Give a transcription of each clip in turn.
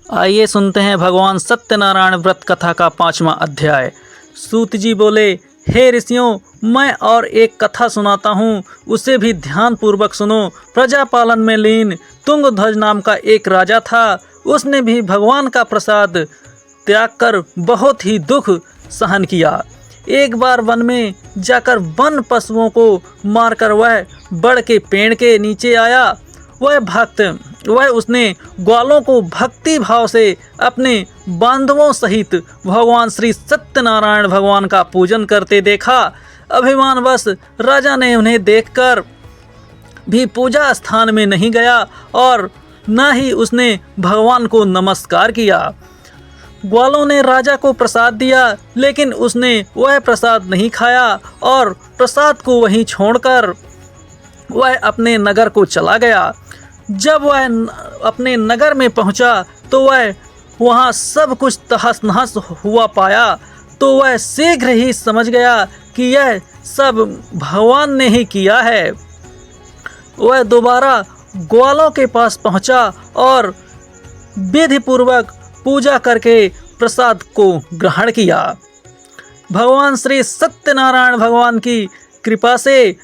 आइए सुनते हैं भगवान सत्यनारायण व्रत कथा का 5वां अध्याय। सूत जी बोले, हे ऋषियों, मैं और एक कथा सुनाता हूँ, उसे भी ध्यान पूर्वक सुनो। प्रजापालन में लीन तुंगध्वज नाम का एक राजा था। उसने भी भगवान का प्रसाद त्याग कर बहुत ही दुख सहन किया। एक बार वन में जाकर वन पशुओं को मारकर वह बड़ के पेड़ के नीचे आया। वह उसने ग्वालों को भक्ति भाव से अपने बांधवों सहित भगवान श्री सत्यनारायण भगवान का पूजन करते देखा। अभिमानवश राजा ने उन्हें देखकर भी पूजा स्थान में नहीं गया और न ही उसने भगवान को नमस्कार किया। ग्वालों ने राजा को प्रसाद दिया, लेकिन उसने वह प्रसाद नहीं खाया और प्रसाद को वहीं छोड़कर वह अपने नगर को चला गया। जब वह अपने नगर में पहुंचा तो वह वहां सब कुछ तहस नहस हुआ पाया, तो वह शीघ्र ही समझ गया कि यह सब भगवान ने ही किया है। वह दोबारा ग्वालों के पास पहुंचा और विधि पूर्वक पूजा करके प्रसाद को ग्रहण किया। भगवान श्री सत्यनारायण भगवान की कृपा से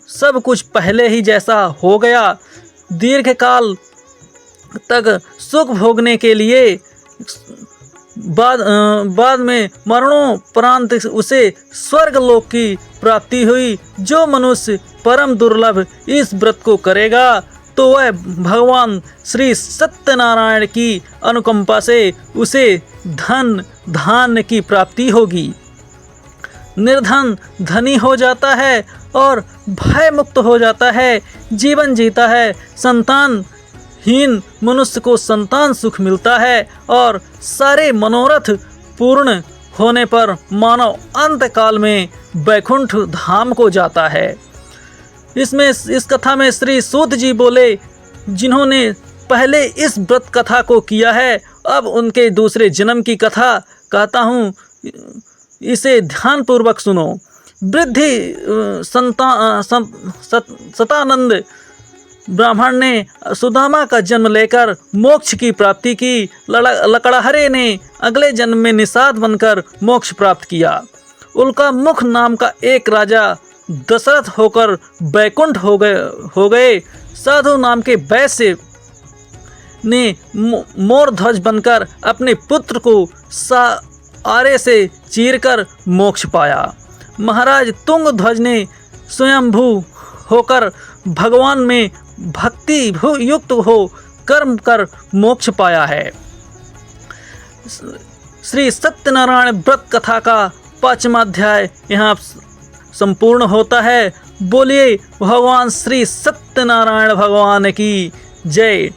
सब कुछ पहले ही जैसा हो गया। दीर्घ काल तक सुख भोगने के लिए बाद में मरणोपरांत उसे स्वर्गलोक की प्राप्ति हुई। जो मनुष्य परम दुर्लभ इस व्रत को करेगा तो वह भगवान श्री सत्यनारायण की अनुकंपा से उसे धन धान्य की प्राप्ति होगी। निर्धन धनी हो जाता है और भय मुक्त हो जाता है, जीवन जीता है। संतानहीन मनुष्य को संतान सुख मिलता है और सारे मनोरथ पूर्ण होने पर मानव अंत काल में वैकुंठ धाम को जाता है। इस कथा में श्री सूत जी बोले, जिन्होंने पहले इस व्रत कथा को किया है, अब उनके दूसरे जन्म की कथा कहता हूँ, इसे ध्यान पूर्वक सुनो। वृद्धि सतानंद ब्राह्मण ने सुदामा का जन्म लेकर मोक्ष की प्राप्ति की। लकड़हरे ने अगले जन्म में निषाद बनकर मोक्ष प्राप्त किया। उल्का मुख नाम का एक राजा दशरथ होकर बैकुंठ हो गए। साधु नाम के वैश्य ने मोरध्वज बनकर अपने पुत्र को आरे से चीरकर मोक्ष पाया। महाराज तुंगध्वज ने स्वयंभू होकर भगवान में भक्ति युक्त हो कर्म कर मोक्ष पाया है। श्री सत्यनारायण व्रत कथा का 5वां अध्याय यहाँ संपूर्ण होता है। बोलिए भगवान श्री सत्यनारायण भगवान की जय।